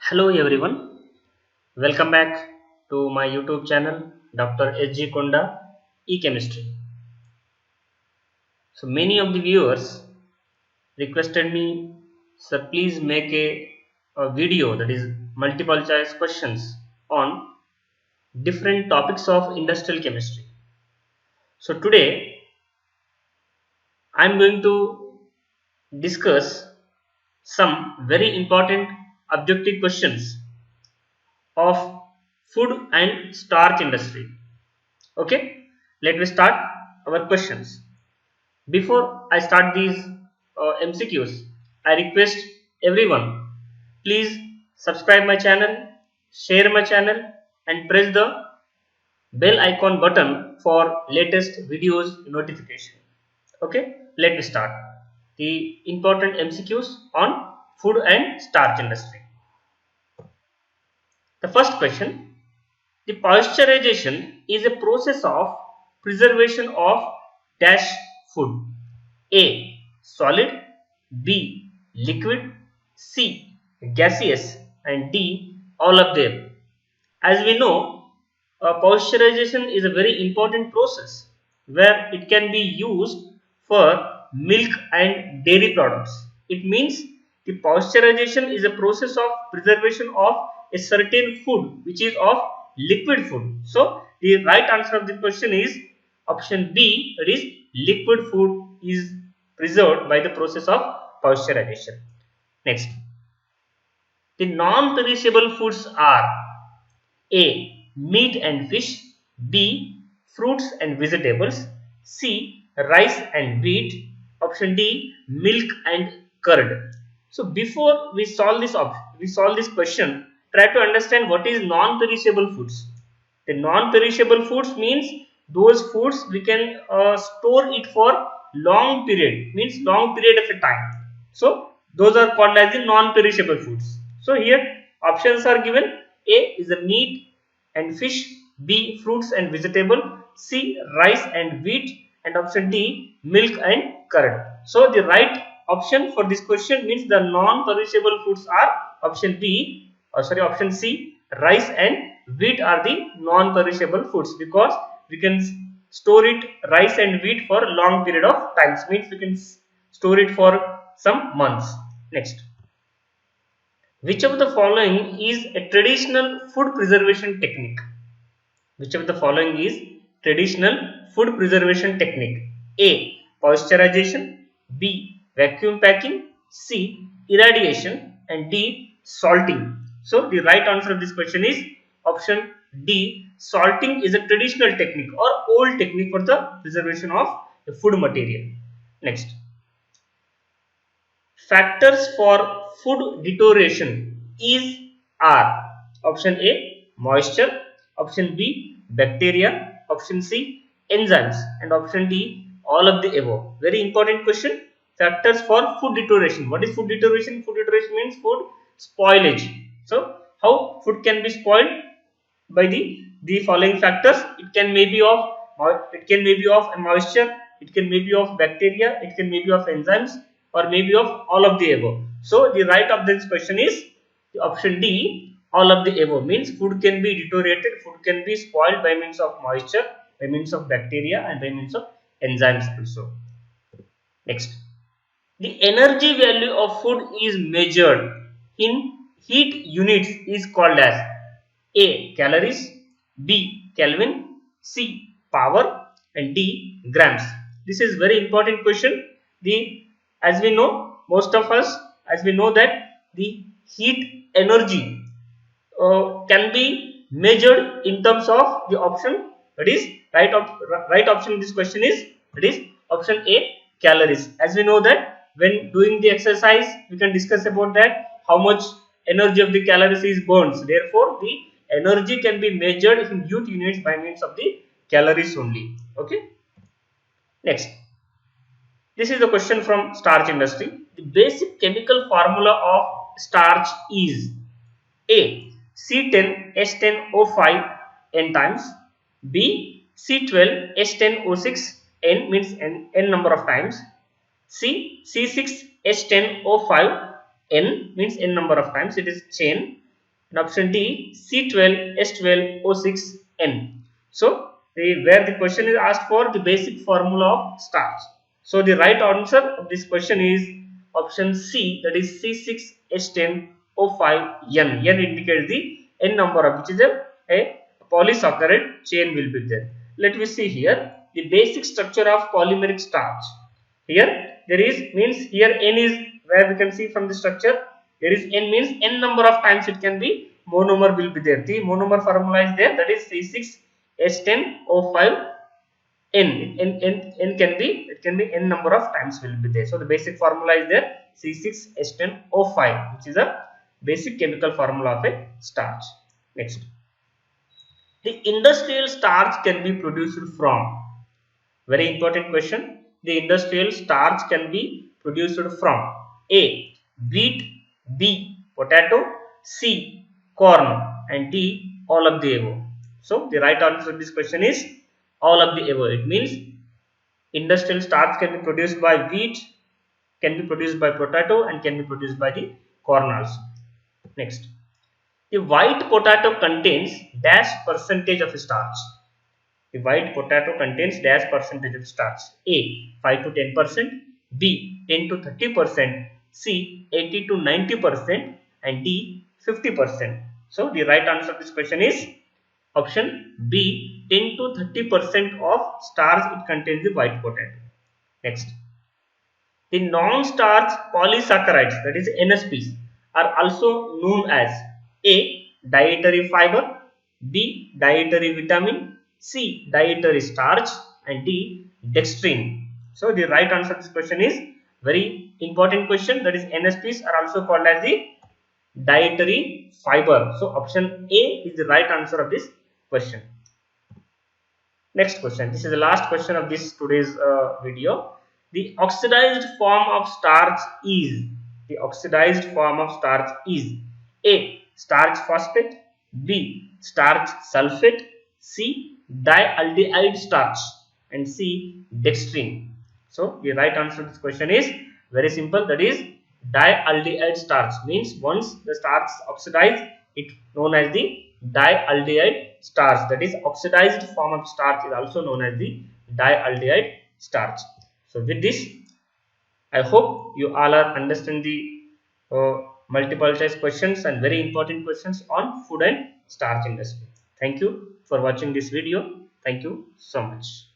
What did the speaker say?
Hello everyone, welcome back to my YouTube channel Dr. SG Konda E-Chemistry. So many of the viewers requested me, sir, please make a video that is multiple choice questions on different topics of industrial chemistry. So today I am going to discuss some very important objective questions of food and starch industry. Okay, let me start our questions. Before I start these MCQs, I request everyone, please subscribe my channel, share my channel, and press the bell icon button for latest videos notification. Okay, let me start the important MCQs on food and starch industry. The first question: the pasteurization is a process of preservation of dash food. A. Solid, B. Liquid, C. Gaseous, and D. All of them. As we know, pasteurization is a very important process where it can be used for milk and dairy products. It means the pasteurization is a process of preservation of a certain food which is of liquid food. So the right answer of the question is option B, that is liquid food is preserved by the process of pasteurization. Next, the non-perishable foods are A. Meat and fish, B. Fruits and vegetables, C. Rice and wheat, option D. Milk and curd. So before we solve this question, try to understand what is non-perishable foods. The non-perishable foods means those foods we can store it for long period, means long period of a time. So those are called as the non-perishable foods. So here options are given: A is the meat and fish, B fruits and vegetable, C rice and wheat, and option D milk and curd. So the right option for this question means the non-perishable foods are option B, or sorry, option C, rice and wheat are the non-perishable foods, because we can store it rice and wheat for a long period of times, means we can store it for some months. Next, which of the following is a traditional food preservation technique? Which of the following is traditional food preservation technique? A. Pasteurization, B. Vacuum packing, C. Irradiation, and D. Salting. So the right answer of this question is option D. Salting is a traditional technique or old technique for the preservation of the food material. Next, factors for food deterioration is are option A moisture, option B bacteria, option C enzymes, and option D all of the above. Very important question. Factors for food deterioration. What is food deterioration? Food deterioration means food spoilage. So how food can be spoiled? By the following factors. It can maybe of moisture, it can maybe of bacteria, it can maybe of enzymes, or maybe of all of the above. So the right of this question is the option D, all of the above. Means food can be deteriorated, food can be spoiled by means of moisture, by means of bacteria, and by means of enzymes also. Next, the energy value of food is measured in heat units is called as A. Calories, B. Kelvin, C. Power, and D. Grams. This is very important question. As we know, most of us, as we know that the heat energy can be measured in terms of the option, that is right option in this question is, that is option A, calories. As we know that when doing the exercise we can discuss about that how much energy of the calories is burned. Therefore the energy can be measured in units by means of the calories only. Okay. Next, this is the question from starch industry. The basic chemical formula of starch is A. C10H10O5 N times, B. C12H10O6 N means N number of times, C. C6H10O5 N means N number of times, it is chain, And option D, C12, S12, O6, N. So where the question is asked for the basic formula of starch. So the right answer of this question is option C, that is C6H10O5N. N indicates the N number of which is a polysaccharide chain will be there. Let me see here the basic structure of polymeric starch. Here there is means here N is where we can see from the structure. There is N means N number of times it can be monomer will be there. The monomer formula is there, that is C6H10O5 N. N can be, it can be N number of times will be there. So the basic formula is there, C6H10O5, which is a basic chemical formula of a starch. Next, the industrial starch can be produced from, very important question. The industrial starch can be produced from A, wheat, B, potato, C, corn, and D, all of the above. So the right answer to this question is all of the above. It means industrial starch can be produced by wheat, can be produced by potato, and can be produced by the corn also. Next, the white potato contains dash percentage of starch. The white potato contains dash percentage of starch. A, 5 to 10%, B, 10 to 30%, C, 80 to 90%, and D, 50%. So the right answer to this question is option B, 10 to 30% of starch it contains the white potato. Next, the non-starch polysaccharides, that is NSPs, are also known as A, dietary fiber, B, dietary vitamin, C, dietary starch, and D, dextrine. So the right answer to this question is very important question, that is NSPs are also called as the dietary fiber. So option A is the right answer of this question. Next question, this is the last question of this today's video. The oxidized form of starch is, the oxidized form of starch is A, starch phosphate, B, starch sulfate, C, dialdehyde starch, and C, dextrine. So the right answer to this question is very simple, that is dialdehyde starch. Means once the starch oxidized, it known as the dialdehyde starch, that is oxidized form of starch is also known as the dialdehyde starch. So with this, I hope you all are understand the multiple choice questions and very important questions on food and starch industry. Thank you for watching this video. Thank you so much.